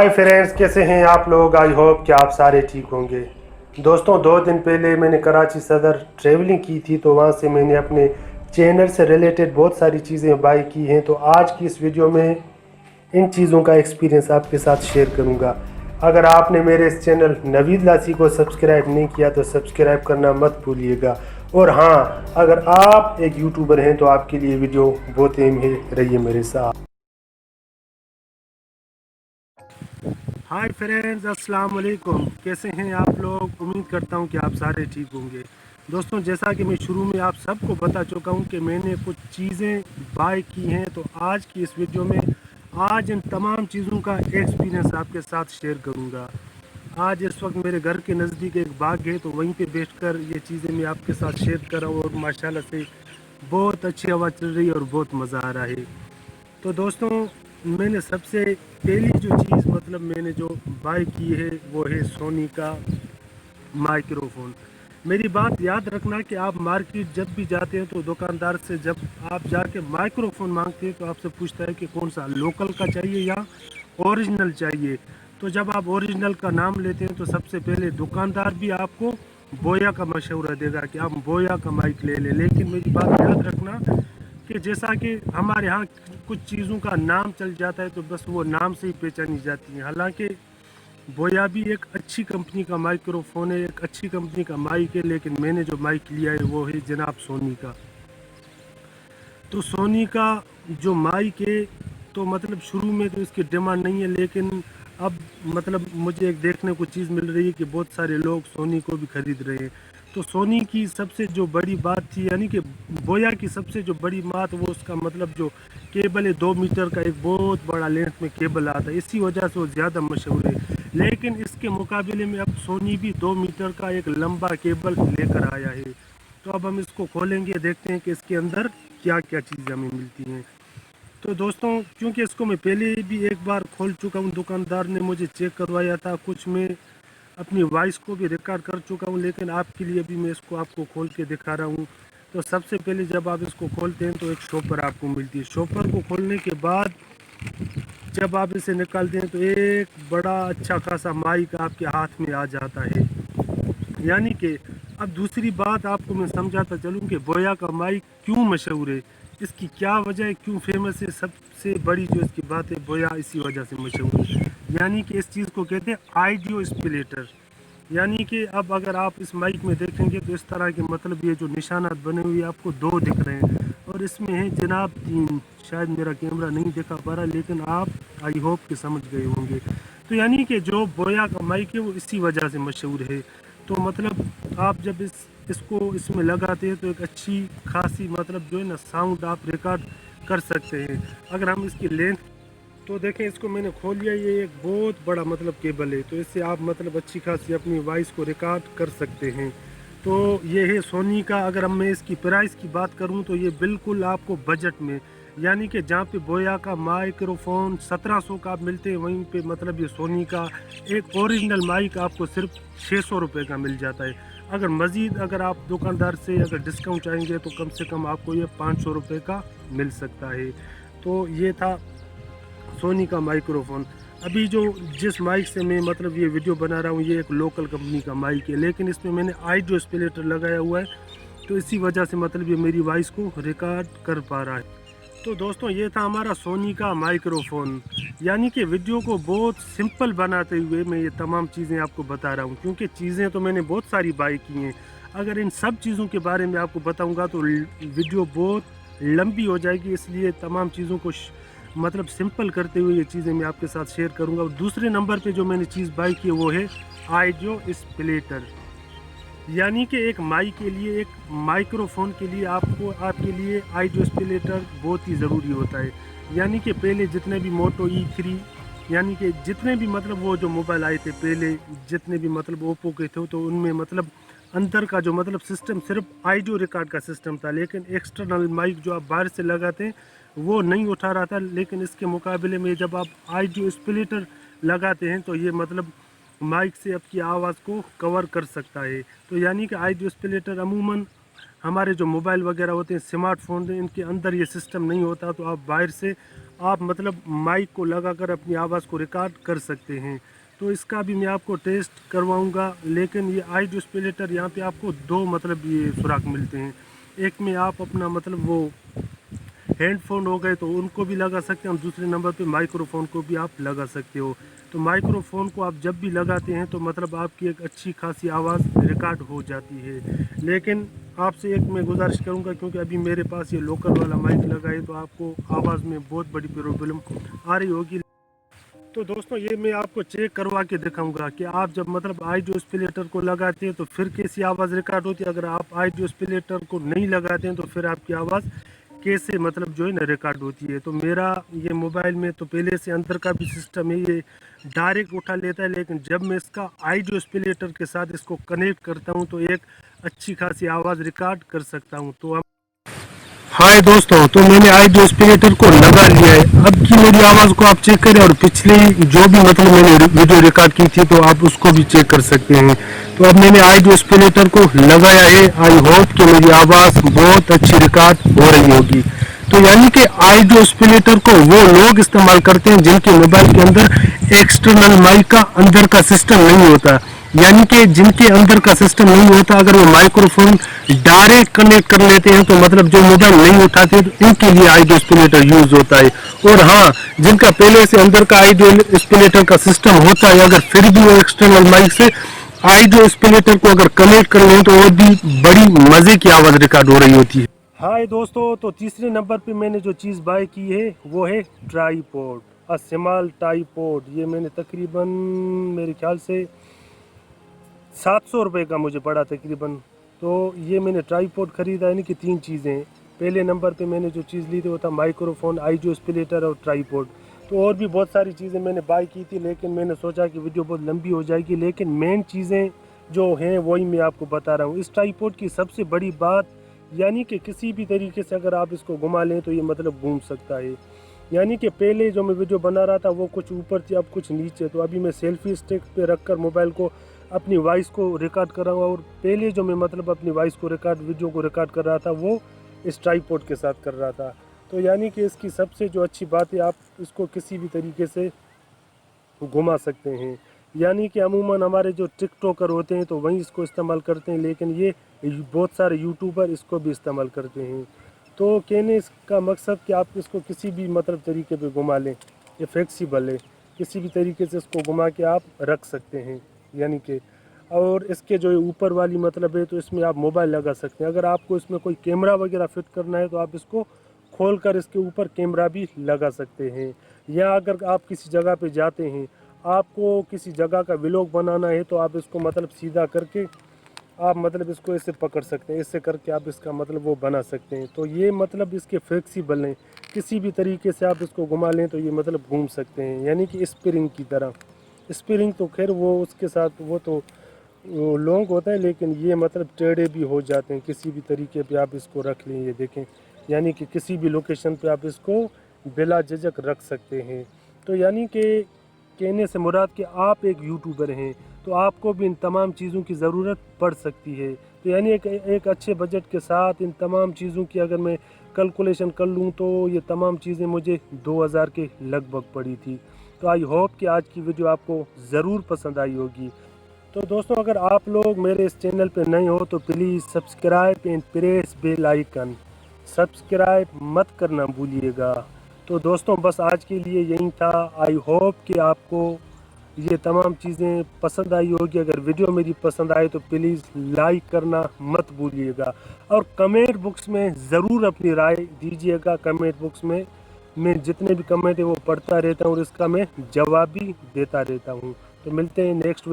Hi friends, कैसे हैं आप लोग। आई होप कि आप सारे ठीक होंगे। दोस्तों, 2 दिन पहले मैंने कराची सदर ट्रैवलिंग की थी, तो वहाँ से मैंने अपने चैनल से रिलेटेड बहुत सारी चीज़ें बाय की हैं। तो आज की इस वीडियो में इन चीज़ों का एक्सपीरियंस आपके साथ शेयर करूँगा। अगर आपने मेरे इस चैनल नवीद लासी को सब्सक्राइब नहीं किया तो सब्सक्राइब करना मत भूलिएगा। और हाँ, अगर आप एक यूट्यूबर हैं तो आपके लिए वीडियो बहुत अहम है, रहिए मेरे साथ। हाय फ्रेंड्स, अस्सलाम वालेकुम। कैसे हैं आप लोग। उम्मीद करता हूं कि आप सारे ठीक होंगे। दोस्तों, जैसा कि मैं शुरू में आप सबको बता चुका हूं कि मैंने कुछ चीज़ें बाय की हैं, तो आज की इस वीडियो में आज इन तमाम चीज़ों का एक्सपीरियंस आपके साथ शेयर करूंगा। आज इस वक्त मेरे घर के नज़दीक एक बाग है, तो वहीं पे बैठकर ये चीज़ें मैं आपके साथ शेयर कर रहा हूँ। और माशाल्लाह से बहुत अच्छी हवा चल रही है और बहुत मज़ा आ रहा है। तो दोस्तों, मैंने सबसे पहली जो चीज़ मैंने जो बाय की है वो है सोनी का माइक्रोफोन। मेरी बात याद रखना कि आप मार्केट जब भी जाते हैं तो दुकानदार से जब आप जाके माइक्रोफोन मांगते हैं तो आपसे पूछता है कि कौन सा लोकल का चाहिए या ओरिजिनल चाहिए। तो जब आप ओरिजिनल का नाम लेते हैं तो सबसे पहले दुकानदार भी आपको बोया का मशवरा देगा कि आप बोया का माइक ले लें। लेकिन मेरी बात याद रखना कि जैसा कि हमारे यहाँ कुछ चीज़ों का नाम चल जाता है तो बस वो नाम से ही पहचानी जाती हैं। हालांकि बोया भी एक अच्छी कंपनी का माइक्रोफोन है, एक अच्छी कंपनी का माइक है, लेकिन मैंने जो माइक लिया है वो है जनाब सोनी का। तो सोनी का जो माइक है, तो शुरू में तो इसकी डिमांड नहीं है, लेकिन अब मुझे एक देखने को चीज़ मिल रही है कि बहुत सारे लोग सोनी को भी ख़रीद रहे हैं। तो सोनी की सबसे जो बड़ी बात थी, यानी कि बोया की सबसे जो बड़ी बात, वो उसका जो केबल है 2 मीटर का एक बहुत बड़ा लेंथ में केबल आता है, इसी वजह से वो ज़्यादा मशहूर है। लेकिन इसके मुकाबले में अब सोनी भी 2 मीटर का एक लंबा केबल लेकर आया है। तो अब हम इसको खोलेंगे, देखते हैं कि इसके अंदर क्या क्या चीज़ें हमें मिलती हैं। तो दोस्तों, क्योंकि इसको मैं पहले भी एक बार खोल चुका हूँ, दुकानदार ने मुझे चेक करवाया था, कुछ मैं अपनी वॉइस को भी रिकॉर्ड कर चुका हूँ, लेकिन आपके लिए भी मैं इसको आपको खोल के दिखा रहा हूँ। तो सबसे पहले जब आप इसको खोलते हैं तो एक शॉपर आपको मिलती है। शॉपर को खोलने के बाद जब आप इसे निकालते हैं तो एक बड़ा अच्छा खासा माइक आपके हाथ में आ जाता है। यानी कि अब दूसरी बात आपको मैं समझाता चलूँ कि बोया का माइक क्यों मशहूर है, इसकी क्या वजह है, क्यों फेमस है। सबसे बड़ी जो इसकी बात है, बोया इसी वजह से मशहूर है। यानी कि इस चीज़ को कहते हैं आइडियो स्प्लिटर। यानी कि अब अगर आप इस माइक में देखेंगे तो इस तरह के ये जो निशानात बने हुए आपको 2 दिख रहे हैं, और इसमें है जनाब 3। शायद मेरा कैमरा नहीं दिखा पा रहा, लेकिन आप आई होप कि समझ गए होंगे। तो यानी कि जो बोया का माइक है वो इसी वजह से मशहूर है। तो आप जब इसको इसमें लगाते हैं तो एक अच्छी खासी जो है ना साउंड आप रिकॉर्ड कर सकते हैं। अगर हम इसकी लेंथ तो देखें, इसको मैंने खोल लिया, ये एक बहुत बड़ा केबल है, तो इससे आप अच्छी खासी अपनी वॉइस को रिकॉर्ड कर सकते हैं। तो ये है सोनी का। अगर मैं इसकी प्राइस की बात करूं तो ये बिल्कुल आपको बजट में, यानी कि जहां पे बोया का माइक्रोफोन 1700 का मिलते हैं, वहीं पे ये सोनी का एक ओरिजिनल माइक आपको सिर्फ 600 रुपये का मिल जाता है। अगर मज़ीद अगर आप दुकानदार से अगर डिस्काउंट चाहेंगे तो कम से कम आपको ये 500 रुपये का मिल सकता है। तो ये था सोनी का माइक्रोफोन। अभी जो जिस माइक से मैं ये वीडियो बना रहा हूँ, ये एक लोकल कंपनी का माइक है, लेकिन इसमें मैंने आइडियो स्प्लिटर लगाया हुआ है, तो इसी वजह से ये मेरी वॉइस को रिकॉर्ड कर पा रहा है। तो दोस्तों, ये था हमारा सोनी का माइक्रोफोन। यानी कि वीडियो को बहुत सिंपल बनाते हुए मैं ये तमाम चीज़ें आपको बता रहा हूँ, क्योंकि चीज़ें तो मैंने बहुत सारी बाय की हैं। अगर इन सब चीज़ों के बारे में आपको बताऊँगा तो वीडियो बहुत लंबी हो जाएगी, इसलिए तमाम चीज़ों को सिंपल करते हुए ये चीज़ें मैं आपके साथ शेयर करूंगा। और दूसरे नंबर पे जो मैंने चीज़ बाय की है वो है आइडियो स्प्लिटर। यानी कि एक माइक के लिए, एक माइक्रोफोन के लिए आपके लिए आइडियो स्प्लिटर बहुत ही ज़रूरी होता है। यानी कि पहले जितने भी मोटो E3, यानी कि जितने भी वो जो मोबाइल आए थे पहले, जितने भी ओप्पो के थे, तो उनमें अंदर का जो सिस्टम सिर्फ ऑडियो रिकॉर्ड का सिस्टम था, लेकिन एक्सटर्नल माइक जो आप बाहर से लगाते हैं वो नहीं उठा रहा था। लेकिन इसके मुकाबले में जब आप ऑडियो स्प्लिटर लगाते हैं तो ये माइक से आपकी आवाज़ को कवर कर सकता है। तो यानी कि ऑडियो स्प्लिटर अमूमन हमारे जो मोबाइल वगैरह होते हैं, स्मार्टफोन, इनके अंदर ये सिस्टम नहीं होता, तो आप बाहर से आप मतलब माइक को लगाकर अपनी आवाज़ को रिकॉर्ड कर सकते हैं। तो इसका भी मैं आपको टेस्ट करवाऊंगा। लेकिन ये ऑडियो स्प्लिटर यहाँ पे आपको दो मतलब ये सुराख मिलते हैं। एक में आप अपना मतलब वो हेडफोन हो गए तो उनको भी लगा सकते हैं, और दूसरे नंबर पे माइक्रोफोन को भी आप लगा सकते हो। तो माइक्रोफोन को आप जब भी लगाते हैं तो मतलब आपकी एक अच्छी खासी आवाज़ रिकॉर्ड हो जाती है। लेकिन आपसे एक मैं गुजारिश करूंगा, क्योंकि अभी मेरे पास ये लोकल वाला माइक लगा है, तो आपको आवाज़ में बहुत बड़ी प्रॉब्लम आ रही होगी। तो दोस्तों ये मैं आपको चेक करवा के दिखाऊंगा कि आप जब मतलब ऑडियो स्प्लिटर को लगाते हैं तो फिर कैसी आवाज़ रिकॉर्ड होती है। अगर आप ऑडियो स्प्लिटर को नहीं लगाते हैं तो फिर आपकी आवाज़ कैसे मतलब जो है ना रिकॉर्ड होती है। तो मेरा ये मोबाइल में तो पहले से अंदर का भी सिस्टम है, ये डायरेक्ट उठा लेता है, लेकिन जब मैं इसका ऑडियो स्प्लिटर के साथ इसको कनेक्ट करता हूँ तो एक अच्छी खासी आवाज़ रिकॉर्ड कर सकता हूँ। तो हाय दोस्तों, तो मैंने ऑडियो स्प्लिटर को लगा लिया है। अब की मेरी आवाज़ को आप चेक करें, और पिछले जो भी मतलब मैंने वीडियो रिकॉर्ड की थी तो आप उसको भी चेक कर सकते हैं। तो अब मैंने ऑडियो स्प्लिटर को लगाया है। आई होप कि मेरी आवाज़ बहुत अच्छी रिकॉर्ड हो रही होगी। तो यानी कि ऑडियो स्प्लिटर को वो लोग इस्तेमाल करते हैं जिनके मोबाइल के अंदर एक्सटर्नल माइक का अंदर का सिस्टम नहीं होता, यानी कि जिनके अंदर का सिस्टम नहीं होता। अगर वो माइक्रोफोन डायरेक्ट कनेक्ट कर लेते हैं तो मतलब जो मोबाइल नहीं उठाते तो इनके लिए ऑडियो स्प्लिटर यूज होता है। और हाँ, जिनका पहले से अंदर का ऑडियो स्प्लिटर का सिस्टम होता है, अगर फिर भी वो एक्सटर्नल माइक से ऑडियो स्प्लिटर को अगर कनेक्ट कर लें तो और भी बड़ी मजे की आवाज़ रिकॉर्ड हो रही होती है। हाय दोस्तों, तो तीसरे नंबर पे मैंने जो चीज़ बाय की है वो है ट्राईपॉड, स्मॉल ट्राईपॉड। ये मैंने तकरीबन मेरे ख्याल से 700 रुपये का मुझे पड़ा तकरीबन। तो ये मैंने ट्राईपॉड ख़रीदा, यानी कि 3 चीज़ें। पहले नंबर पे मैंने जो चीज़ ली थी वो था माइक्रोफोन, ऑडियो स्प्लिटर और ट्राईपॉड। तो और भी बहुत सारी चीज़ें मैंने बाय की थी, लेकिन मैंने सोचा कि वीडियो बहुत लंबी हो जाएगी। लेकिन मेन चीज़ें जो हैं वही मैं आपको बता रहा हूँ। इस ट्राईपॉड की सबसे बड़ी बात, यानी कि किसी भी तरीके से अगर आप इसको घुमा लें तो ये मतलब घूम सकता है। यानी कि पहले जो मैं वीडियो बना रहा था वो कुछ ऊपर थी, अब कुछ नीचे। तो अभी मैं सेल्फी स्टिक पे रखकर मोबाइल को अपनी वॉइस को रिकॉर्ड कर रहा हूँ, और पहले जो मैं मतलब अपनी वॉइस को रिकॉर्ड वीडियो को रिकॉर्ड कर रहा था वो इस ट्राईपॉड के साथ कर रहा था। तो यानी कि इसकी सबसे जो अच्छी बात है, आप इसको किसी भी तरीके से घुमा सकते हैं। यानी कि अमूमन हमारे जो टिकटॉकर होते हैं तो वहीं इसको इस्तेमाल करते हैं, लेकिन ये बहुत सारे यूट्यूबर इसको भी इस्तेमाल करते हैं। तो कहने इसका मकसद कि आप इसको किसी भी मतलब तरीके पे घुमा लें, ये फ्लेक्सिबल है, किसी भी तरीके से इसको घुमा के आप रख सकते हैं। यानी कि और इसके जो ऊपर वाली मतलब है तो इसमें आप मोबाइल लगा सकते हैं। अगर आपको इसमें कोई कैमरा वगैरह फिट करना है तो आप इसको खोल कर इसके ऊपर कैमरा भी लगा सकते हैं। या अगर आप किसी जगह पे जाते हैं, आपको किसी जगह का व्लॉग बनाना है तो आप इसको मतलब सीधा करके आप मतलब इसको ऐसे पकड़ सकते हैं, ऐसे करके आप इसका मतलब वो बना सकते हैं। तो ये मतलब इसके फ्लेक्सिबल हैं, किसी भी तरीके से आप इसको घुमा लें तो ये मतलब घूम सकते हैं, यानी कि स्प्रिंग की तरह। स्प्रिंग तो खैर वो उसके साथ वो तो लॉन्ग होता है, लेकिन ये मतलब टेढ़े भी हो जाते हैं। किसी भी तरीके पे आप इसको रख लें, ये देखें, यानी कि किसी भी लोकेशन पे आप इसको बिला झिझक रख सकते हैं। तो यानी कि कहने से मुराद कि आप एक यूट्यूबर हैं तो आपको भी इन तमाम चीज़ों की ज़रूरत पड़ सकती है। तो यानी एक अच्छे बजट के साथ इन तमाम चीज़ों की अगर मैं कैलकुलेशन कर लूँ तो ये तमाम चीज़ें मुझे 2000 के लगभग पड़ी थी। तो आई होप कि आज की वीडियो आपको ज़रूर पसंद आई होगी। तो दोस्तों, अगर आप लोग मेरे इस चैनल पे नए हो तो please subscribe and press bell icon, subscribe मत करना भूलिएगा। तो दोस्तों, बस आज के लिए यही था। आई होप कि आपको ये तमाम चीज़ें पसंद आई होगी। अगर वीडियो मेरी पसंद आए तो प्लीज़ लाइक करना मत भूलिएगा, और कमेंट बॉक्स में ज़रूर अपनी राय दीजिएगा। कमेंट बॉक्स में मैं जितने भी कमेंट है वो पढ़ता रहता हूँ और इसका मैं जवाब भी देता रहता हूँ। तो मिलते हैं नेक्स्ट